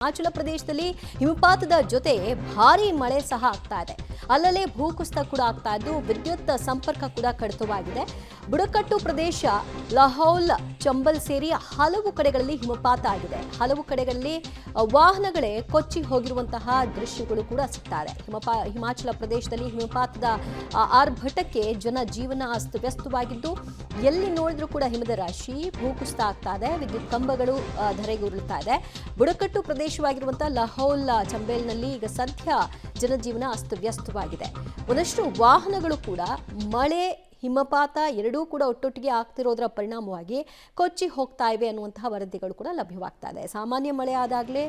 ಹಿಮಾಚಲ ಪ್ರದೇಶದಲ್ಲಿ ಹಿಮಪಾತದ ಜೊತೆ ಭಾರೀ ಮಳೆ ಸಹ ಆಗ್ತಾ ಇದೆ. ಅಲ್ಲಲ್ಲೇ ಭೂಕುಸಿತ ಕೂಡ ಆಗ್ತಾ ಇದ್ದು ವಿದ್ಯುತ್ ಸಂಪರ್ಕ ಕೂಡ ಕಡಿತವಾಗಿದೆ. ಬುಡಕಟ್ಟು ಪ್ರದೇಶ ಲಹೌಲ್, ಚಂಬಲ್ ಸೇರಿ ಹಲವು ಕಡೆಗಳಲ್ಲಿ ಹಿಮಪಾತ ಆಗಿದೆ. ಹಲವು ಕಡೆಗಳಲ್ಲಿ ವಾಹನಗಳೇ ಕೊಚ್ಚಿ ಹೋಗಿರುವಂತಹ ದೃಶ್ಯಗಳು ಕೂಡ ಸಿಗ್ತಾ ಇದೆ. ಹಿಮಾಚಲ ಪ್ರದೇಶದಲ್ಲಿ ಹಿಮಪಾತದ ಆರ್ಭಟಕ್ಕೆ ಜನಜೀವನ ಅಸ್ತವ್ಯಸ್ತವಾಗಿದ್ದು ಎಲ್ಲಿ ನೋಡಿದ್ರೂ ಕೂಡ ಹಿಮದ ರಾಶಿ, ಭೂಕುಸಿತ ಆಗ್ತಾ ಇದೆ, ವಿದ್ಯುತ್ ಕಂಬಗಳು ಧರೆಗುರುಳ್ತಾ ಇದೆ. ಬುಡಕಟ್ಟು ಪ್ರದೇಶವಾಗಿರುವಂತಹ ಲಹೌಲ್, ಚಂಬೇಲ್ನಲ್ಲಿ ಈಗ ಸದ್ಯ ಜನಜೀವನ ಅಸ್ತವ್ಯಸ್ತವಾಗಿದೆ. ಒಂದಷ್ಟು ವಾಹನಗಳು ಕೂಡ ಮಳೆ, ಹಿಮಪಾತ ಎರಡೂ ಕೂಡ ಒಟ್ಟೊಟ್ಟಿಗೆ ಆಗ್ತಿರೋದರ ಪರಿಣಾಮವಾಗಿ ಕೊಚ್ಚಿ ಹೋಗ್ತಾ ಇವೆ ಅನ್ನುವಂತಹ ವರದಿಗಳು ಕೂಡ ಲಭ್ಯವಾಗ್ತಾ ಇದೆ. ಸಾಮಾನ್ಯ ಮಳೆ ಆದಾಗಲೇ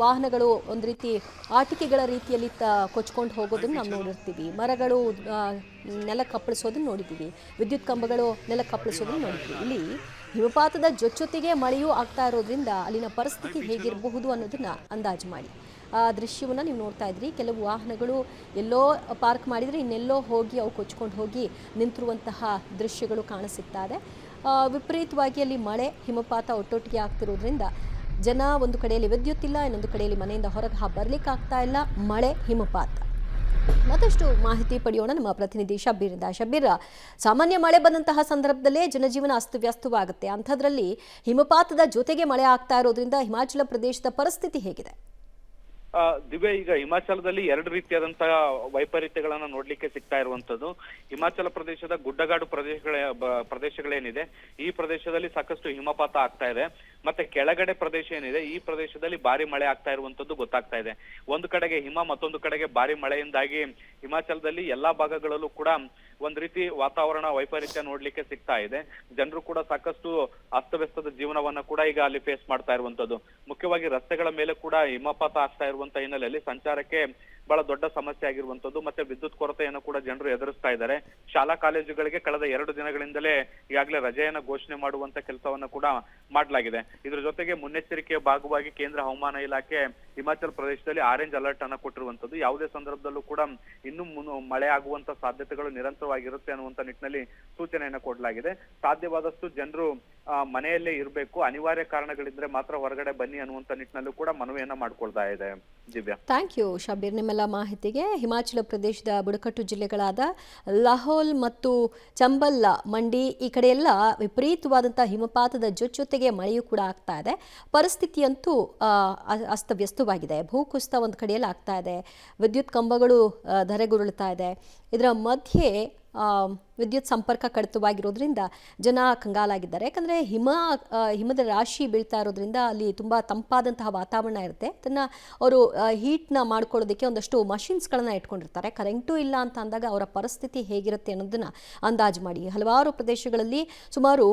ವಾಹನಗಳು ಒಂದು ರೀತಿ ಆಟಿಕೆಗಳ ರೀತಿಯಲ್ಲಿ ಕೊಚ್ಕೊಂಡು ಹೋಗೋದನ್ನು ನಾವು ನೋಡಿರ್ತೀವಿ. ಮರಗಳು ನೆಲಕ್ಕೆ ಕಪ್ಪಳಿಸೋದನ್ನು ನೋಡಿದ್ದೀವಿ, ವಿದ್ಯುತ್ ಕಂಬಗಳು ನೆಲಕ್ಕೆ ಕಪ್ಪಳಿಸೋದನ್ನು ನೋಡಿದ್ದೀವಿ. ಇಲ್ಲಿ ಹಿಮಪಾತದ ಜೊತೆಗೆ ಮಳೆಯೂ ಆಗ್ತಾ ಇರೋದ್ರಿಂದ ಅಲ್ಲಿನ ಪರಿಸ್ಥಿತಿ ಹೇಗಿರಬಹುದು ಅನ್ನೋದನ್ನ ಅಂದಾಜು ಮಾಡಿ. ಆ ದೃಶ್ಯವನ್ನು ನೀವು ನೋಡ್ತಾ ಇದ್ರಿ. ಕೆಲವು ವಾಹನಗಳು ಎಲ್ಲೋ ಪಾರ್ಕ್ ಮಾಡಿದರೆ ಇನ್ನೆಲ್ಲೋ ಹೋಗಿ ಅವು ಕೊಚ್ಕೊಂಡು ಹೋಗಿ ನಿಂತಿರುವಂತಹ ದೃಶ್ಯಗಳು ಕಾಣಿಸುತ್ತಾ ಇದೆ. ವಿಪರೀತವಾಗಿ ಅಲ್ಲಿ ಮಳೆ, ಹಿಮಪಾತ ಒಟ್ಟೊಟ್ಟಿಗೆ ಆಗ್ತಿರೋದ್ರಿಂದ ಜನ ಒಂದು ಕಡೆಯಲ್ಲಿ ವಿದ್ಯುತ್ ಇಲ್ಲ, ಇನ್ನೊಂದು ಕಡೆಯಲ್ಲಿ ಮನೆಯಿಂದ ಹೊರಗೆ ಬರಲಿಕ್ಕೆ ಆಗ್ತಾ ಇಲ್ಲ. ಮಳೆ, ಹಿಮಪಾತ. ಮತ್ತಷ್ಟು ಮಾಹಿತಿ ಪಡೆಯೋಣ ನಮ್ಮ ಪ್ರತಿನಿಧಿ ಶಬ್ಬೀರಿಂದ. ಶಬ್ಬೀರ್, ಸಾಮಾನ್ಯ ಮಳೆ ಬಂದಂತಹ ಸಂದರ್ಭದಲ್ಲೇ ಜನಜೀವನ ಅಸ್ತವ್ಯಸ್ತವಾಗುತ್ತೆ. ಅಂಥದ್ರಲ್ಲಿ ಹಿಮಪಾತದ ಜೊತೆಗೆ ಮಳೆ ಆಗ್ತಾ ಇರೋದ್ರಿಂದ ಹಿಮಾಚಲ ಪ್ರದೇಶದ ಪರಿಸ್ಥಿತಿ ಹೇಗಿದೆ? ದಿವ್ಯ, ಈಗ ಹಿಮಾಚಲದಲ್ಲಿ ಎರಡು ರೀತಿಯಾದಂತಹ ವೈಪರೀತ್ಯಗಳನ್ನ ನೋಡ್ಲಿಕ್ಕೆ ಸಿಗ್ತಾ ಇರುವಂತದ್ದು. ಹಿಮಾಚಲ ಪ್ರದೇಶದ ಗುಡ್ಡಗಾಡು ಪ್ರದೇಶಗಳೇನಿದೆ, ಈ ಪ್ರದೇಶದಲ್ಲಿ ಸಾಕಷ್ಟು ಹಿಮಪಾತ ಆಗ್ತಾ ಇದೆ. ಮತ್ತೆ ಕೆಳಗಡೆ ಪ್ರದೇಶ ಏನಿದೆ, ಈ ಪ್ರದೇಶದಲ್ಲಿ ಭಾರಿ ಮಳೆ ಆಗ್ತಾ ಇರುವಂತದ್ದು ಗೊತ್ತಾಗ್ತಾ ಇದೆ. ಒಂದು ಕಡೆಗೆ ಹಿಮ, ಮತ್ತೊಂದು ಕಡೆಗೆ ಭಾರಿ ಮಳೆಯಿಂದಾಗಿ ಹಿಮಾಚಲದಲ್ಲಿ ಎಲ್ಲಾ ಭಾಗಗಳಲ್ಲೂ ಕೂಡ ಒಂದ್ ರೀತಿ ವಾತಾವರಣ ವೈಪರೀತ್ಯ ನೋಡ್ಲಿಕ್ಕೆ ಸಿಗ್ತಾ ಇದೆ. ಜನರು ಕೂಡ ಸಾಕಷ್ಟು ಅಸ್ತವ್ಯಸ್ತದ ಜೀವನವನ್ನ ಕೂಡ ಈಗ ಅಲ್ಲಿ ಫೇಸ್ ಮಾಡ್ತಾ ಇರುವಂತದ್ದು. ಮುಖ್ಯವಾಗಿ ರಸ್ತೆಗಳ ಮೇಲೆ ಕೂಡ ಹಿಮಪಾತ ಆಗ್ತಾ ಇರುವಂತ ಹಿನ್ನೆಲೆಯಲ್ಲಿ ಸಂಚಾರಕ್ಕೆ ಬಹಳ ದೊಡ್ಡ ಸಮಸ್ಯೆ ಆಗಿರುವಂತದ್ದು. ಮತ್ತೆ ವಿದ್ಯುತ್ ಕೊರತೆಯನ್ನು ಕೂಡ ಜನರು ಎದುರಿಸ್ತಾ ಇದ್ದಾರೆ. ಶಾಲಾ ಕಾಲೇಜುಗಳಿಗೆ ಕಳೆದ 2 ದಿನಗಳಿಂದಲೇ ಈಗಾಗಲೇ ರಜೆಯನ್ನ ಘೋಷಣೆ ಮಾಡುವಂತ ಕೆಲಸವನ್ನ ಕೂಡ ಮಾಡಲಾಗಿದೆ. ಇದ್ರ ಜೊತೆಗೆ ಮುನ್ನೆಚ್ಚರಿಕೆಯ ಭಾಗವಾಗಿ ಕೇಂದ್ರ ಹವಾಮಾನ ಇಲಾಖೆ ಹಿಮಾಚಲ ಪ್ರದೇಶದಲ್ಲಿ ಆರೆಂಜ್ ಅಲರ್ಟ್ ಅನ್ನ ಕೊಟ್ಟಿರುವಂತದ್ದು. ಯಾವುದೇ ಸಂದರ್ಭದಲ್ಲೂ ಕೂಡ ಇನ್ನು ಮಳೆ ಆಗುವಂತ ಸಾಧ್ಯತೆಗಳು ನಿರಂತರವಾಗಿರುತ್ತೆ ಅನ್ನುವಂತ ನಿಟ್ಟಿನಲ್ಲಿ ಸೂಚನೆಯನ್ನ ಕೊಡಲಾಗಿದೆ. ಸಾಧ್ಯವಾದಷ್ಟು ಜನರು ಮನೆಯಲ್ಲೇ ಇರಬೇಕು, ಅನಿವಾರ್ಯ ಕಾರಣಗಳಿದ್ರೆ ಮಾತ್ರ ಹೊರಗಡೆ ಬನ್ನಿ ಅನ್ನುವಂತ ನಿಟ್ಟಿನಲ್ಲೂ ಕೂಡ ಮನವಿಯನ್ನ ಮಾಡ್ಕೊಳ್ತಾ ಇದೆ. ದಿವ್ಯಾ, ಥ್ಯಾಂಕ್ ಯು ಶಬೀರ್ ನಿಮ್ಮೆಲ್ಲ ಮಾಹಿತಿಗೆ. ಹಿಮಾಚಲ ಪ್ರದೇಶದ ಬುಡಕಟ್ಟು ಜಿಲ್ಲೆಗಳಾದ ಲಹೌಲ್ ಮತ್ತು ಚಂಬಲ್, ಮಂಡಿ ಈ ಕಡೆ ಎಲ್ಲ ವಿಪರೀತವಾದಂತಹ ಹಿಮಪಾತದ ಜೊತೆಗೆ ಮಳೆಯೂ ಕೂಡ ಆಗ್ತಾ ಇದೆ. ಪರಿಸ್ಥಿತಿಯಂತೂ ಅಸ್ತವ್ಯಸ್ತವಾಗಿದೆ. ಭೂಕುಸಿತ ಒಂದು ಕಡೆಯಲ್ಲಿ ಆಗ್ತಾ ಇದೆ, ವಿದ್ಯುತ್ ಕಂಬಗಳು ಧರೆಗುರುಳ್ತಾ ಇದೆ. ಇದರ ಮಧ್ಯೆ ವಿದ್ಯುತ್ ಸಂಪರ್ಕ ಕಡಿತವಾಗಿರೋದ್ರಿಂದ ಜನ ಕಂಗಾಲಾಗಿದ್ದಾರೆ. ಯಾಕಂದರೆ ಹಿಮದ ರಾಶಿ ಬೀಳ್ತಾ ಇರೋದ್ರಿಂದ ಅಲ್ಲಿ ತುಂಬ ತಂಪಾದಂತಹ ವಾತಾವರಣ ಇರುತ್ತೆ. ಅದನ್ನು ಅವರು ಹೀಟ್ನ ಮಾಡ್ಕೊಳ್ಳೋದಕ್ಕೆ ಒಂದಷ್ಟು ಮಷಿನ್ಸ್ಗಳನ್ನ ಇಟ್ಕೊಂಡಿರ್ತಾರೆ. ಕರೆಂಟೂ ಇಲ್ಲ ಅಂತ ಅಂದಾಗ ಅವರ ಪರಿಸ್ಥಿತಿ ಹೇಗಿರುತ್ತೆ ಅನ್ನೋದನ್ನು ಅಂದಾಜು ಮಾಡಿ. ಹಲವಾರು ಪ್ರದೇಶಗಳಲ್ಲಿ ಸುಮಾರು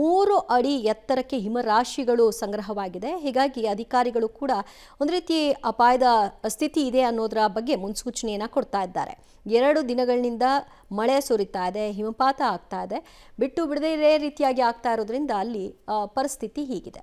3 ಅಡಿ ಎತ್ತರಕ್ಕೆ ಹಿಮರಾಶಿಗಳು ಸಂಗ್ರಹವಾಗಿದೆ. ಹೀಗಾಗಿ ಅಧಿಕಾರಿಗಳು ಕೂಡ ಒಂದು ರೀತಿ ಅಪಾಯದ ಸ್ಥಿತಿ ಇದೆ ಅನ್ನೋದರ ಬಗ್ಗೆ ಮುನ್ಸೂಚನೆಯನ್ನು ಕೊಡ್ತಾ ಇದ್ದಾರೆ. 2 ದಿನಗಳಿಂದ ಮಳೆ ಸುರಿತಾ ಇದೆ, ಹಿಮಪಾತ ಆಗ್ತಾ ಇದೆ, ಬಿಟ್ಟು ಬಿಡದೇ ರೀತಿಯಾಗಿ ಆಗ್ತಾ ಇರೋದ್ರಿಂದ ಅಲ್ಲಿ ಪರಿಸ್ಥಿತಿ ಹೀಗಿದೆ.